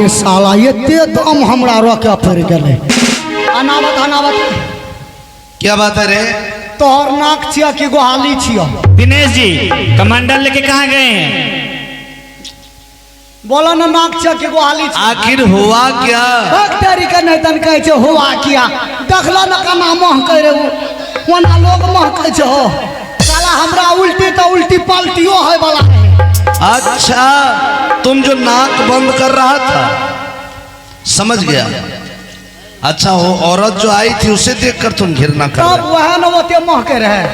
रे साला एते दम हमरा रोके पड़ गेले। अनावत क्या बात है रे? तोहर नाक छिया कि गोहाली छिया? दिनेश जी कमांडर लेके कहाँ गए हैं? बोला ना नाक छिया कि गोहाली छिया? आखिर हुआ क्या? तेरी का नहीं तन कहे छे हुआ क्या? देखला ना कना मोह करे वना लोग मोह कहे छे हो साला हमरा उल्टी तो उल्टी पलटियो है वाला है। अच्छा तुम जो नाक बंद कर रहा था समझ गया। अच्छा वो औरत जो आई थी उसे देखकर तुम घृणा कर तब वह न वो मोह के रहे।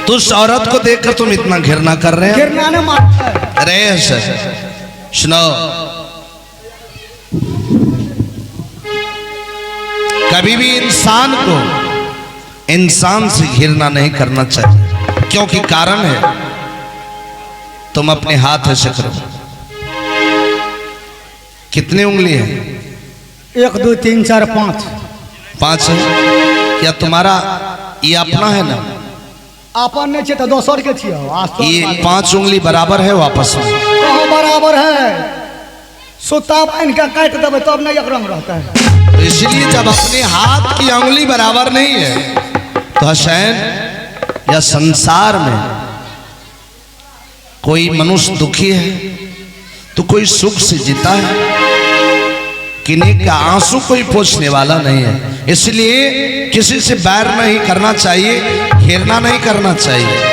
तो उस औरत को देखकर तुम इतना घृणा कर रहे हैं? घृणा ने मार अरे सुनो, कभी भी इंसान को इंसान से घृणा नहीं करना चाहिए, क्योंकि कारण है तुम अपने हाथ ऐसे करो। कितनी उंगली है? 1 2 3 4 5 5 है। क्या तुम्हारा ये अपना है ना? अपन नहीं छे तो दोसर के छियो। ये 5 उंगली बराबर है वापस में? कहाँ बराबर है? सुता बांध के काट देवे तब नहीं एक रंग रहता है। तो इसलिए जब अपने हाथ की उंगली बराबर नहीं है तो हसैन या संसार में कोई मनुष्य दुखी है तो कोई सुख से जीता है, किन्हीं का आंसू कोई पोंछने वाला नहीं है। इसलिए किसी से बैर नहीं करना चाहिए, घृणा नहीं करना चाहिए।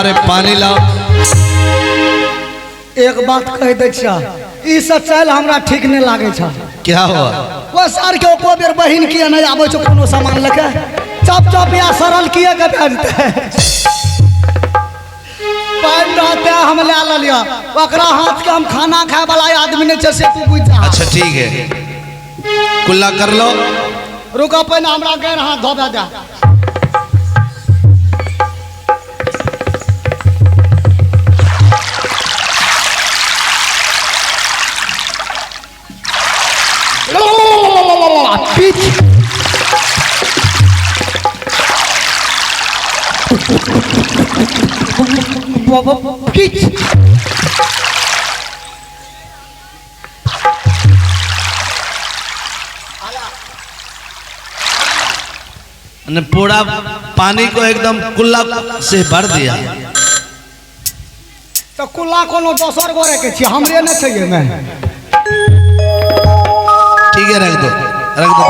रे पानी लाओ। एक बात कह दे ई सच्चाई हमरा ठीक नहीं लागे छ। क्या हुआ? वो सर के एको बेर बहिन किया नहीं आबे छ कोनो सामान लेके चप चप या सरल किए के भेजते पान रहते हम ले लिया ओकरा हाथ के हम खाना खाए वाला आदमी नहीं छ से तू बुझ जा। अच्छा ठीक है कुल्ला कर लो। रुको पहले हमरा गैर हाथ धोबे दे। ने पूरा पानी को एकदम कुल्ला से भर दिया। तो कुल्ला कोनो दोसर गोरे के छी हमरे न चाहिए मैं। ठीक है रख दो रख दो।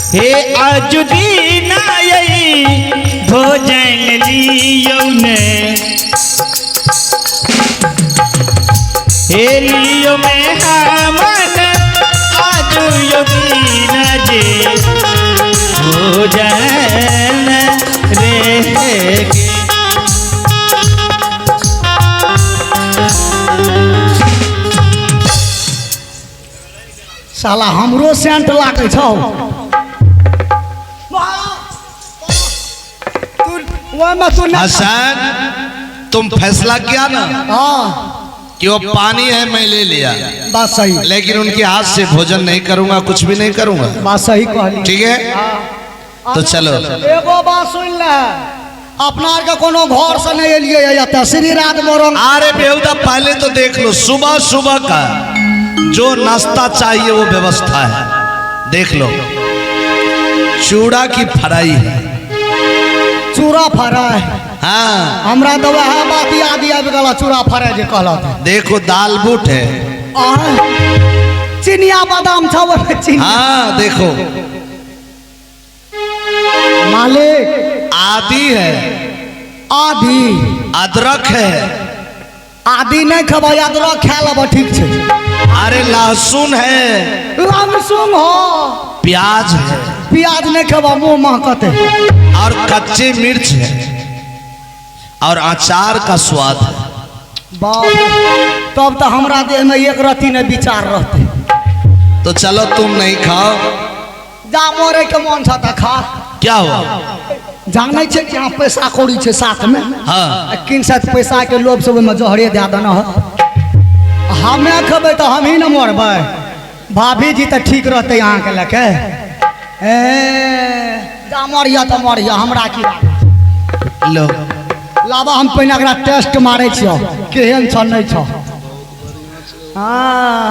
हे अजुदीन भोजन लियो ने हे लियो में हमन अजुदीन जे भोजन रे के। साला हमरो सेंट लागे छौ। हसन तुम फैसला किया ना कि वो पानी है मैं ले लिया। बात सही। लेकिन उनके हाथ से भोजन नहीं करूंगा, कुछ भी नहीं करूंगा। बात सही कहली। ठीक है तो चलो एगो बात सुन ले, अपना के कोनो घर से नहीं एलिए या श्री रात मोरंग। अरे बेहुदा पहले तो देख लो सुबह सुबह का जो नाश्ता चाहिए वो व्यवस्था है। देख लो चूड़ा की फ्राई है। चूड़ा फ्राई? हाँ हमरा तो वह बात याद आबि गला चूड़ा फ्राई जे कहला था। देखो दाल बूट है। चिनिया बादाम छव चिनिया। हाँ देखो मालिक आदि है। आदि अदरक है। आदि नहीं खबो अदरक खा लब ठीक छे। अरे लहसुन है, लहसुन हो, प्याज है, प्याज नहीं खबो मुंह महकते, और कच्चे मिर्च है, और अचार का स्वाद है। बाप तब तो हमरा देह में एक रत्ती ने विचार रहते। तो चलो तुम नहीं खाओ, जा मोरे के मन था तो खा। क्या हुआ? जाने छे कि यहाँ पैसा कौड़ी छे साथ में। हाँ, किन साथ पैसा के लोभ से में जहरे दे देना है। हमें खबे तो हम ही न मरबे। भाभी जी तो ठीक रहते यहाँ के लेके। जा मरिया तो मरिया, हमरा की बात। लो लाबा हम पहले एकरा टेस्ट मारे छियो केहन छ नहीं छ। हाँ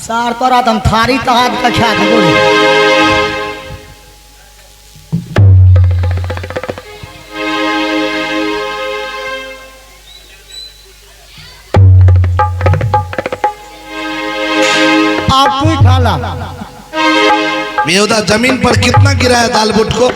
सार तोरा तो हम थारी तहाद के खा के बोली। आप तू ही खा ला। बेहुदा जमीन पर कितना गिराया दाल बुट को?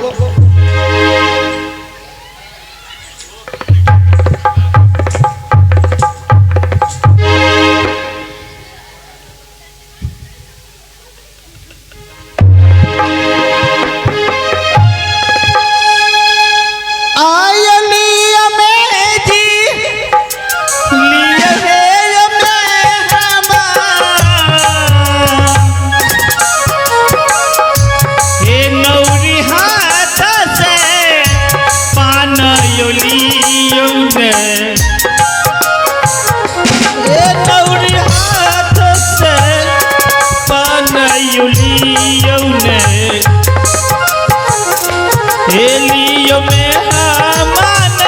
हेलियो में हमान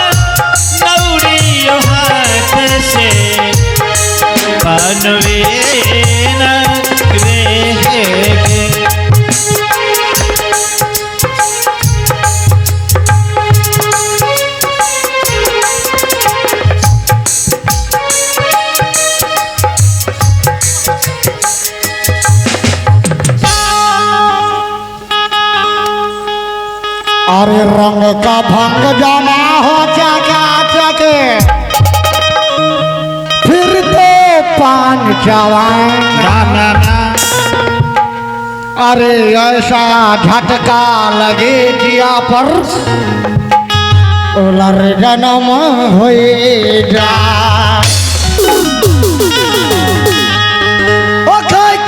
नौरियो हाथ से बनवे न रे। अरे रंग का भंग जमा हो चका चके, फिर तो पान चवाएं। अरे ऐसा झटका लगे जिया पर उलर जन्म हो जा।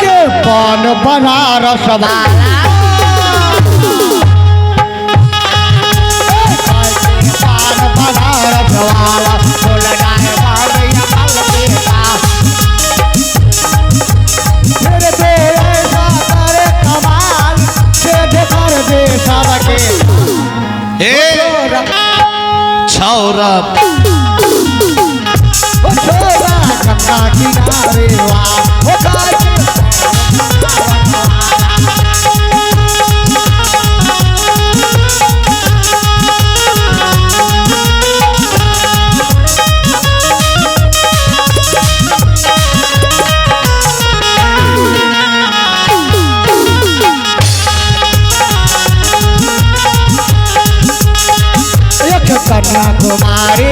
के पान बनारस वाला वाला फूल गाए बाड़िया फल देता। फिर दे ऐसा करे कमाल, छेद कर दे सबके। छौरा छोरा गंगा किनारे वाह कन्याकुमारी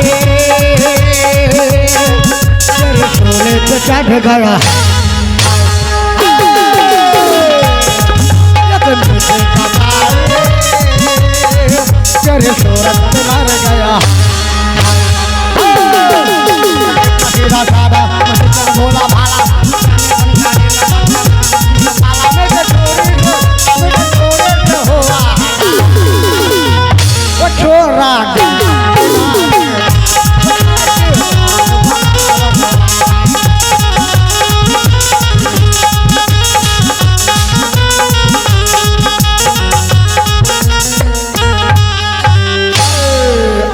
तेरे सोने पे चढ़ गया। तेरे सूरत पे मर गया। भोला भाला छोरा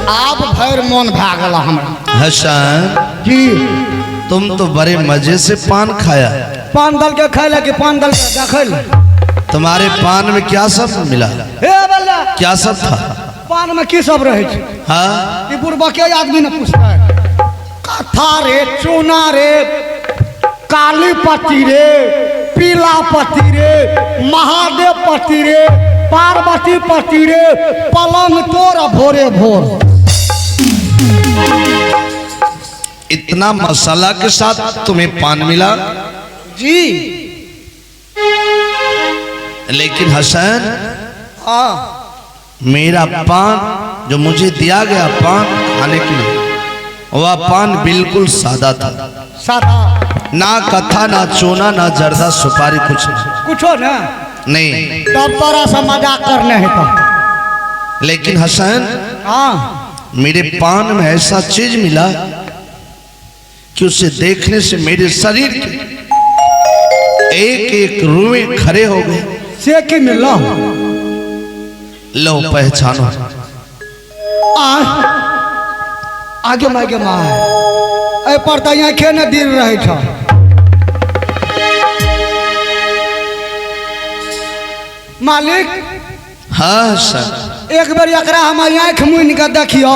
आप भर मन भागल हमरा। हसन जी तुम तो बड़े मजे से पान खाया। पान दल के खाए कि पान दल के देखल? तुम्हारे पान में क्या सब मिला? हे बल्ला क्या सब था? पान में की सब रहे? हाँ ये बुढ़बा के आदमी ने पूछता है। कथा रे, चूना रे, काली पत्ती रे, पीला पत्ती रे, महादेव पत्ती रे, पार्वती पत्ती रे, पलंग तोड़ भोरे भोर। इतना मसाला के साथ तुम्हें पान मिला, जी लेकिन हसन हाँ मेरा पान जो मुझे दिया गया पान खाने के लिए, वह पान बिल्कुल सादा था। सादा ना कथा, ना चोना, ना जर्दा, सुपारी, कुछ कुछो ना नहीं। तब तोरा से मजाक करने है तो। लेकिन हसन हाँ मेरे पान में ऐसा चीज मिला कि उसे देखने से मेरे शरीर के एक एक रुए खड़े हो गए। से की मिलो लो पहचानो। आगे मागे माँ ए पर तो यहाँ खे न दिन रहे छ। मालिक हाँ सर, एक बार एकरा हमारी आँख मुन के देखियो।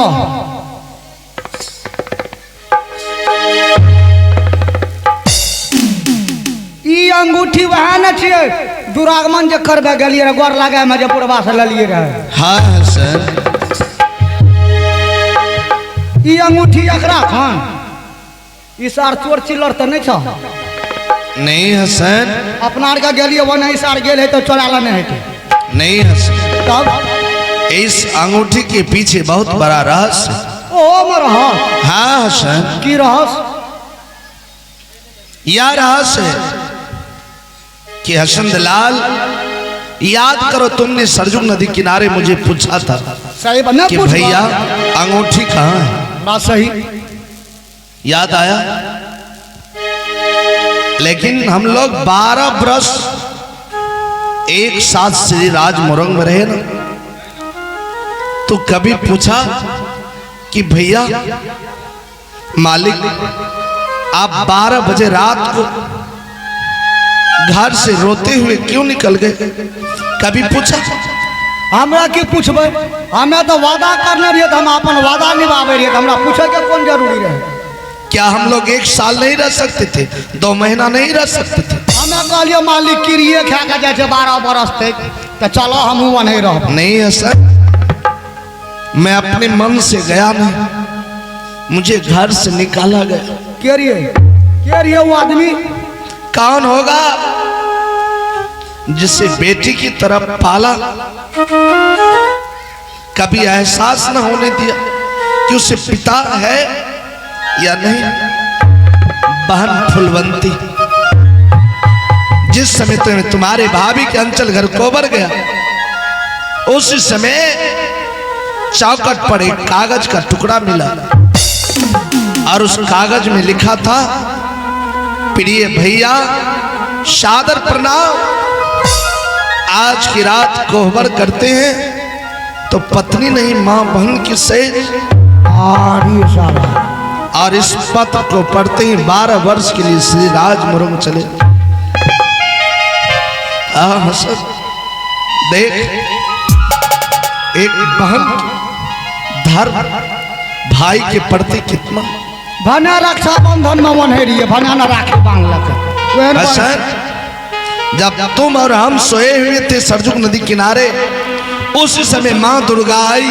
ई अंगूठी वहाँ न छे दुरागमन जे करबे गेलिए रे गोर लागे में जे पुरवा से ललिए रहे। हाँ सर, ई अंगूठी एकरा खान ई सार चोर चिल्लर तो नहीं छ। नहीं हसन, अपना आर का गेलिए वो नहीं सार गेल है तो चोराला नहीं है नहीं हसन, तब इस अंगूठी के पीछे बहुत बड़ा रहस्य। ओ मर हाँ हसन, की रहस यह रहस्य है कि हसन दलाल, याद करो तुमने सरजू नदी किनारे मुझे पूछा था सही बना कि पूछ भैया अंगूठी कहाँ है, बात सही। याद आया। लेकिन हम लोग 12 बरस एक साथ श्री राज मुरंग में रहे ना, तो कभी पूछा कि भैया मालिक आप 12 बजे रात को घर से रोते हुए क्यों निकल गए, कभी पूछा? हमरा की पूछबे, हमें तो वादा करने रहिए तो हम अपन वादा निभावे रहिए, हमरा पूछे के कौन जरूरी रहे। क्या हम लोग 1 साल नहीं रह सकते थे, 2 महीना नहीं रह सकते थे? हमें कहलिए मालिक किरिए खा के जाए 12 बरस तक तो चलो हम वहाँ नहीं रह। नहीं है सर, मैं अपने मन से गया नहीं, मुझे घर से निकाला गया। के रहिए वो आदमी कौन होगा जिसे बेटी की तरफ पाला, कभी एहसास न होने दिया कि उसे पिता है या नहीं। बहन फुलवंती, जिस समय तुम्हारे भाभी के अंचल घर कोबर गया, उस समय चौखट पर एक कागज का टुकड़ा मिला और उस कागज में लिखा था, प्रिय भैया सादर प्रणाम, आज की रात कोहबर करते हैं तो पत्नी नहीं मां बहन की सेज। और इस पत्र को पढ़ते ही 12 वर्ष के लिए श्री राज मुरंग चले। हसन देख, एक बहन धर्म भाई के प्रति कितना भना रक्षा बंधन में मन है रही है, भना न राखे बांग्ला। हसन, जब तुम और हम सोए हुए थे सरजुग नदी किनारे, उस समय मां दुर्गा आई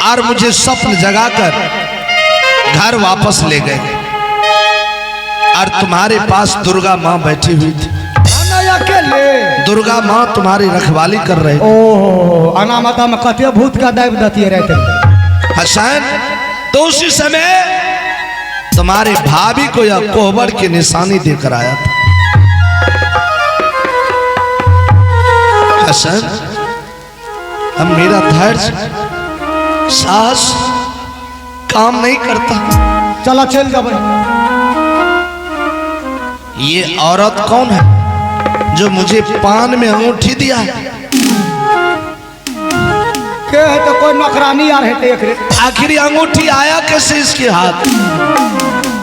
और मुझे स्वप्न जगाकर घर वापस ले गए और तुम्हारे पास दुर्गा मां बैठी हुई थी। अकेले दुर्गा मां तुम्हारी रखवाली कर रहे। ओह अनामता में कते भूत का दैव दती रहते। हसन, तो उसी समय तुम्हारे भाभी को यह कोहबर की निशानी देकर आया था। हसन, अब मेरा धैर्य साहस काम नहीं करता। चलो चल जब। ये औरत कौन है जो मुझे पान में अंगूठी दिया है? के है तो कोई नौकरानी आ रहे थे। आखिर अंगूठी आया कैसे इसके हाथ?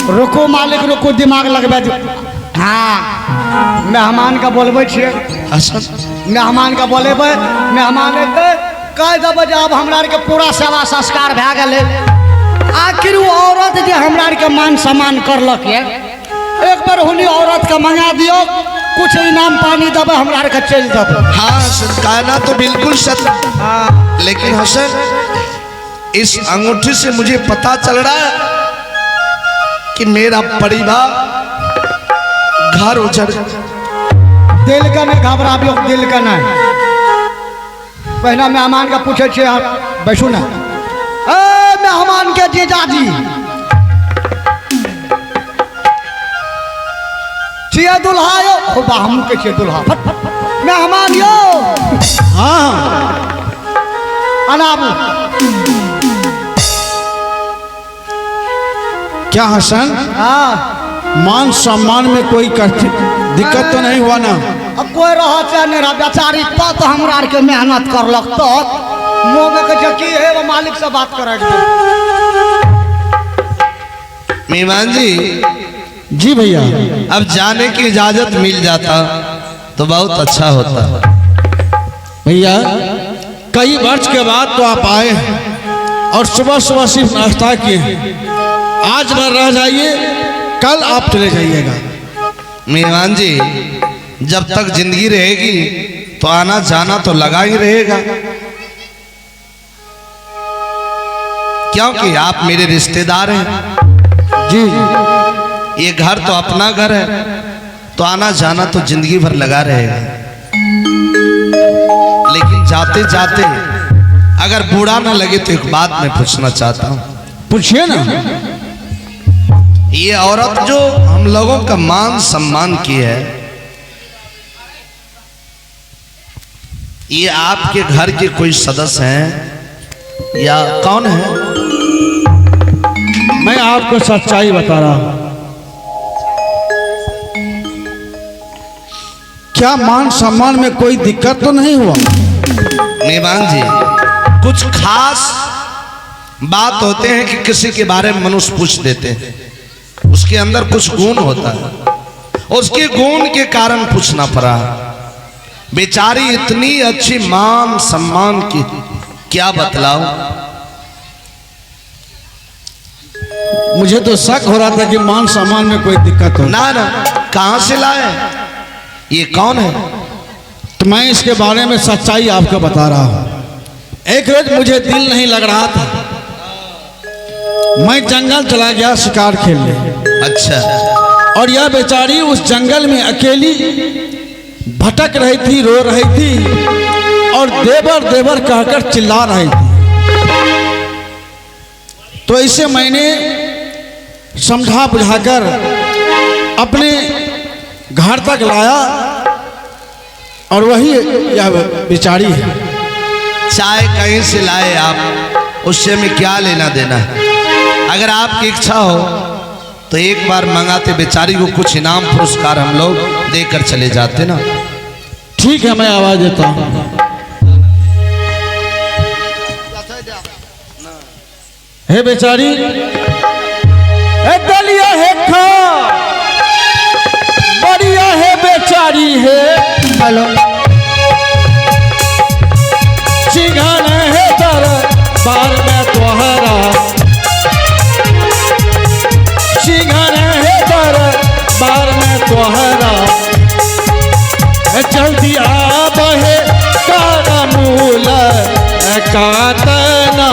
रुको मालिक रुको, दिमाग लगबे जो। हाँ मेहमान का बोलबे छिए। मेहमान का बोलेबे, मेहमान एते कह देबे जब हमरा के पूरा सेवा संस्कार भए गेलै। आखिर वो औरत जे हमरा के मान सम्मान करलक है, एक बार हुनी औरत का मंगा दियो, कुछ इनाम पानी देबे हमरा के चल देबे। हाँ कहना तो बिल्कुल सत्य। हाँ लेकिन हसन, इस अंगूठी से मुझे पता चल रहा है कि मेरा परिवार घर उजड़। दिल का नहीं घबरा भी, दिल का नहीं। पहला मेहमान का पूछे छे, बैठू ना। मेहमान के जीजाजी छिए दुल्हा यो, खुदा हम के छिए दुल्हा। मेहमान यो, हाँ अनाबू क्या हसन, हाँ मान सम्मान में कोई दिक्कत तो नहीं हुआ ना? अब कोई रहा चाहे नहीं रहा, बेचारी तो हमरा के मेहनत करलक तो मुँह में कहे की है वो मालिक से बात करेगा। मेहमान जी, जी भैया, अब जाने की इजाजत मिल जाता तो बहुत अच्छा होता। भैया कई वर्ष के बाद तो आप आए हैं और सुबह सुबह सिर्फ नाश्ता किए हैं। आज भर रह जाइए, कल आप चले जाइएगा। मेहमान जी, जब तक जिंदगी रहेगी तो आना जाना तो लगा ही रहेगा, क्योंकि आप मेरे रिश्तेदार हैं। जी ये घर तो अपना घर है, तो आना जाना तो जिंदगी भर लगा रहेगा। लेकिन जाते जाते अगर बुरा ना लगे तो एक बात मैं पूछना चाहता हूँ। पूछिए ना। ये औरत जो हम लोगों का मान सम्मान की है, ये आपके घर के कोई सदस्य हैं या कौन है? मैं आपको सच्चाई बता रहा हूं। क्या मान सम्मान में कोई दिक्कत तो नहीं हुआ? मेहमान जी, कुछ खास बात होते हैं कि किसी के बारे में मनुष्य पूछ देते हैं, उसके अंदर कुछ गुण होता है, उसके गुण के कारण पूछना पड़ा। बेचारी इतनी अच्छी मान सम्मान की, क्या बतलाओ। मुझे तो शक हो रहा था कि मान सम्मान में कोई दिक्कत हो। ना ना, कहां से लाए, ये कौन है? तो मैं इसके बारे में सच्चाई आपको बता रहा हूं। एक रोज मुझे दिल नहीं लग रहा था, मैं जंगल चला गया शिकार खेलने। अच्छा। और यह बेचारी उस जंगल में अकेली भटक रही थी, रो रही थी और देवर देवर कहकर चिल्ला रही थी। तो इसे मैंने समझा बुझाकर अपने घर तक लाया और वही यह बेचारी है। चाहे कहीं से लाए आप, उससे में क्या लेना देना है। अगर आपकी इच्छा हो तो एक बार मंगाते, बेचारी को कुछ इनाम पुरस्कार हम लोग देकर चले जाते ना। ठीक है, मैं आवाज देता हूँ। हे बेचारी, ए दलिया है खा, बढ़िया है बेचारी है। हेलो, सिंघन है दर बार में तोहरा, सिंघन है दर बार में तोहरा। जल्दी आ बहे कारा मूल कातना,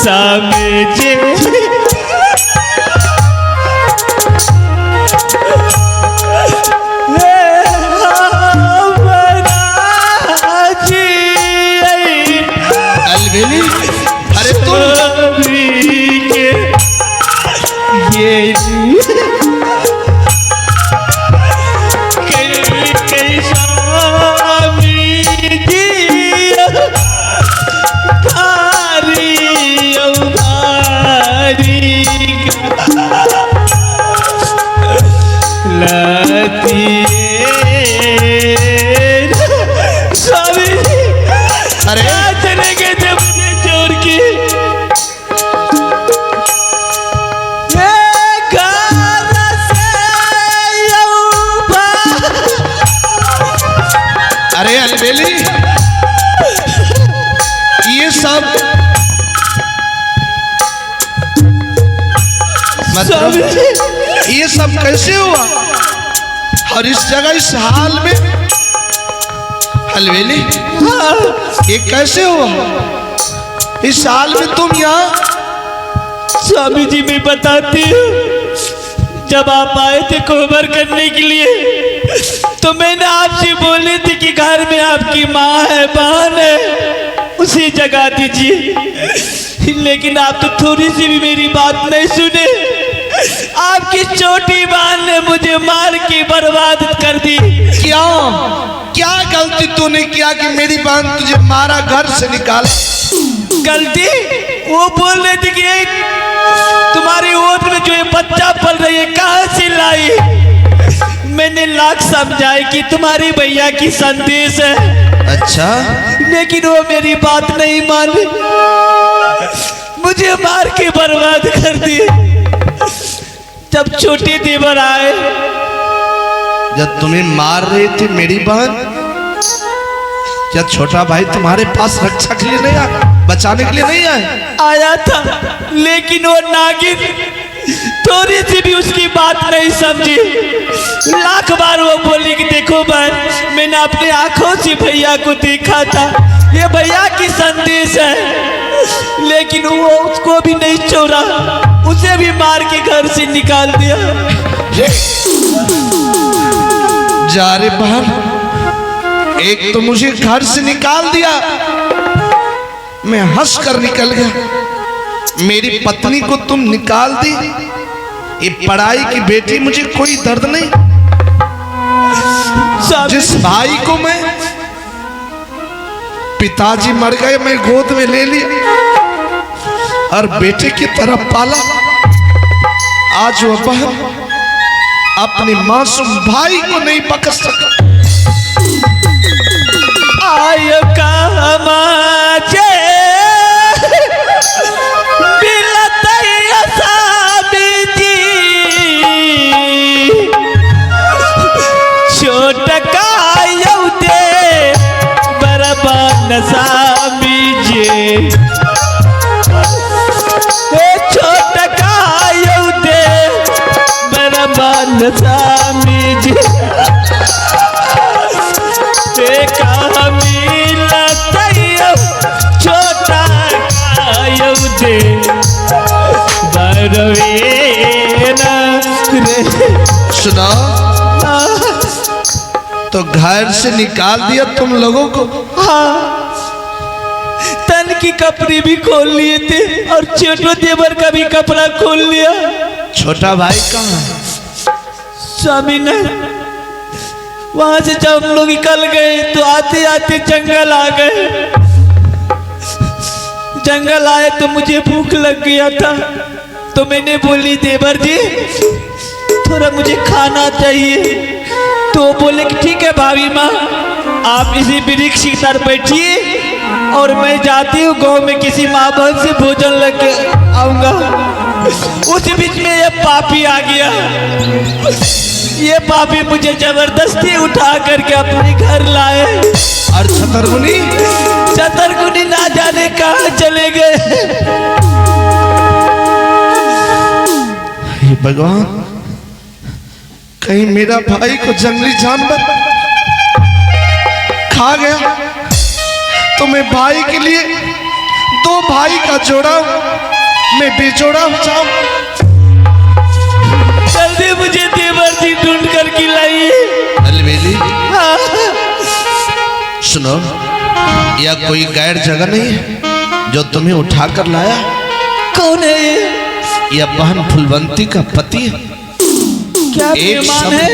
समझे अलबेली, अरे तुम ये मतलब ये सब कैसे हुआ? और इस जगह इस हाल में हलवेली, ये कैसे हुआ? इस हाल में तुम यहाँ? स्वामी जी मैं बताती हूँ, जब आप आए थे कोहबर करने के लिए तो मैंने आपसे बोली थी कि घर में आपकी माँ है, बहन है, उसे जगा दीजिए, लेकिन आप तो थोड़ी सी भी मेरी बात नहीं सुने। आपकी छोटी बहन ने मुझे मार के बर्बाद कर दी। क्यों? क्या गलती तूने किया कि मेरी बहन तुझे मारा, घर से निकाला? गलती? वो बोल रहे थे कि तुम्हारी ओट में जो ये बच्चा पल रही है कहाँ से लाई? मैंने लाख समझाए कि तुम्हारी भैया की संदेश है। अच्छा, लेकिन वो मेरी बात नहीं मानी, मुझे मार के बर्बाद कर दिए। जब छोटे देवर आए, जब तुम्हें मार रही थी मेरी बहन, क्या छोटा भाई तुम्हारे पास रक्षा के लिए नहीं आया, बचाने के लिए नहीं आया? आया था, लेकिन वो नागिन थोड़ी सी भी उसकी बात नहीं समझी। लाख बार वो बोली कि देखो बहन, मैंने अपने आंखों से भैया को देखा था, ये भैया की संदेश है, लेकिन वो उसको भी नहीं छोड़ा, उसे भी मार के घर से निकाल दिया। जा रे बहन, एक तो मुझे घर से निकाल दिया, मैं हंस कर निकल गया। मेरी पत्नी को तुम निकाल दी, ये पढ़ाई की बेटी, मुझे कोई दर्द नहीं। जिस भाई को मैं, पिताजी मर गए, मैं गोद में ले लिया और बेटे की तरह पाला, आज वह बहन अपने मासूम भाई को नहीं पकड़ सका। आय कामाचे बिलतैया साबिती, छोटका यौदे बरबान साबीजे, छोटका यौदे बरबान साबीजे, छोटा यौदे बरवेना रे। सुना, तो घर से निकाल दिया तुम लोगों को? हाँ, तन की कपड़े भी खोल लिए थे और छोटो देवर का भी कपड़ा खोल लिया। छोटा भाई कहाँ? स्वामी ने वहां से जब हम लोग निकल गए तो आते आते जंगल आ गए। जंगल आए तो मुझे भूख लग गया था, तो मैंने बोली देवर जी थोड़ा मुझे खाना चाहिए। तो बोले कि ठीक है भाभी माँ, आप इसी वृक्ष की तरफ बैठिए और मैं जाती हूँ गाँव में किसी माँ बहन से भोजन लेके आऊँगा। उस बीच में ये पापी आ गया। ये पापी मुझे जबरदस्ती उठा करके अपने घर लाए। और छतरगुनी ना जाने कहाँ चले गए। हे भगवान, कहीं मेरा भाई को जंगली जानवर खा गया तो मैं भाई के लिए दो भाई का जोड़ा, मैं बेजोड़ा हो जाऊं। जल्दी मुझे देवर जी ढूंढ कर खिलाइए। अलवेली, सुनो, यह कोई गैर जगह नहीं है जो तुम्हें उठा कर लाया। कौन है ये? यह बहन फुलवंती का पति है। क्या मेहमान है?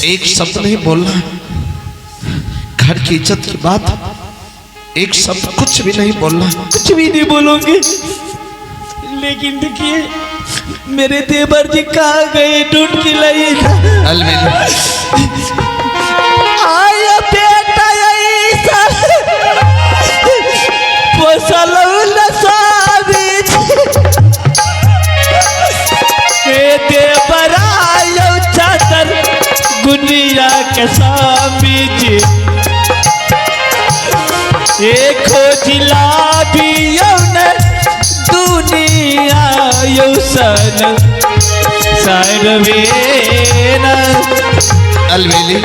एक शब्द नहीं बोलना, घर की इज्जत की बात, एक शब्द कुछ भी नहीं बोलना। कुछ भी नहीं बोलोगे, लेकिन देखिए मेरे देवर जी कहाँ गए, ढूंढ के लाइएगा। आया बेटा ऐसा पोसलौला साबित, देवर आयो छतर गुनिया के साबित, एक खोजिला भी यौन दुनिया यौसन साइड वेना। अलवेली,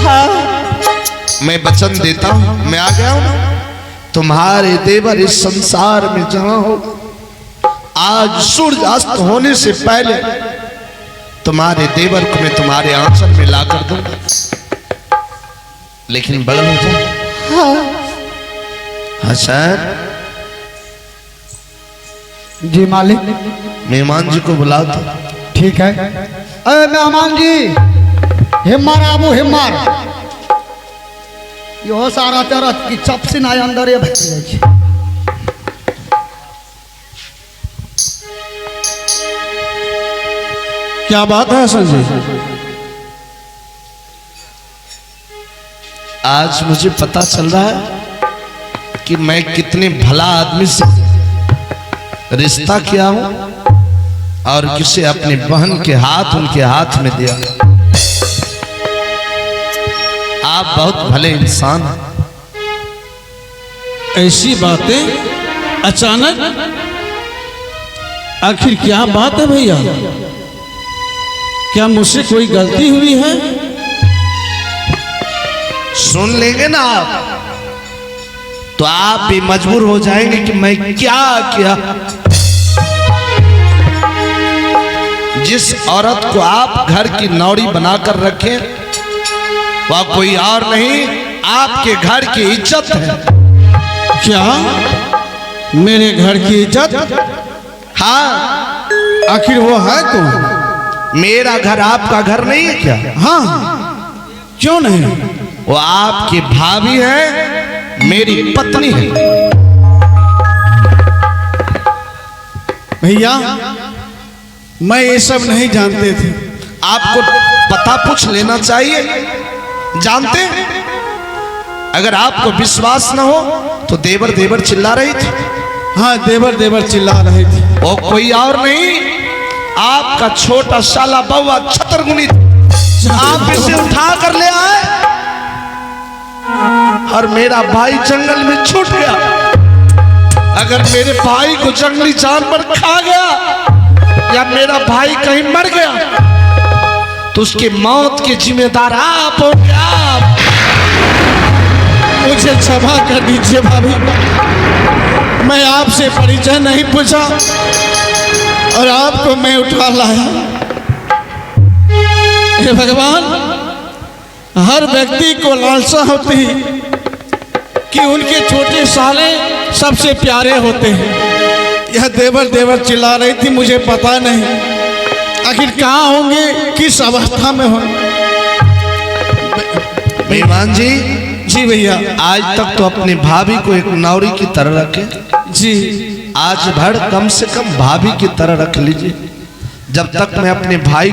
हाँ मैं वचन देता हूँ, मैं आ गया हूँ ना, तुम्हारे देवर इस संसार में जहां हो, आज सूर्य अस्त होने से पहले तुम्हारे देवर को मैं तुम्हारे आंचल में ला कर दूंगा, लेकिन बगल हो जाए। हसन, जी मालिक। मेहमान जी को बुलाओ तो। ठीक है। अरे मेहमान जी, हिम्मर आबू हिम्मर। यो सारा तेरा की चपसी ना अंदर ये बैठ जाए छी। क्या बात है हसन जी? आज मुझे पता चल रहा है कि मैं कितने भला आदमी से रिश्ता किया हूं और किसे अपनी बहन के हाथ उनके हाथ में दिया। आप बहुत भले इंसान हैं। ऐसी बातें अचानक, आखिर क्या बात है भैया? क्या मुझसे कोई गलती हुई है? सुन लेंगे ना आप तो आप भी मजबूर हो जाएंगे कि मैं क्या किया। जिस औरत को आप घर की नौरी बनाकर रखे वह कोई और नहीं, आपके घर की इज्जत है। क्या मेरे घर की इज्जत? हाँ, आखिर वो है कौन? मेरा घर आपका घर नहीं है क्या? हाँ, क्यों नहीं? वो आपकी भाभी है, मेरी पत्नी है। भैया, मैं ये सब नहीं जानते थे। आपको पता पूछ लेना चाहिए। जानते हैं? अगर आपको विश्वास न हो तो देवर देवर चिल्ला रही थी। हाँ, देवर देवर चिल्ला रहे थे। वो कोई और नहीं, आपका छोटा साला बउआ छतरगुनी। आप इसे उठा कर ले आए और मेरा भाई जंगल में छूट गया। अगर मेरे भाई को जंगली जानवर खा गया या मेरा भाई कहीं मर गया तो उसके मौत के जिम्मेदार आप होंगे। आप मुझे क्षमा कर दीजिए भाभी, मैं आपसे परिचय नहीं पूछा और आपको मैं उठा लाया। हे भगवान, हर व्यक्ति को लालसा होती है कि उनके छोटे साले सबसे प्यारे होते हैं। यह देवर देवर चिल्ला रही थी, मुझे पता नहीं आखिर कहाँ होंगे, किस अवस्था में होंगे। मेहमान जी, जी भैया। आज तक तो अपनी भाभी को एक नौरी की तरह रखे। जी, आज भर कम से कम भाभी की तरह रख लीजिए। जब तक मैं अपने भाई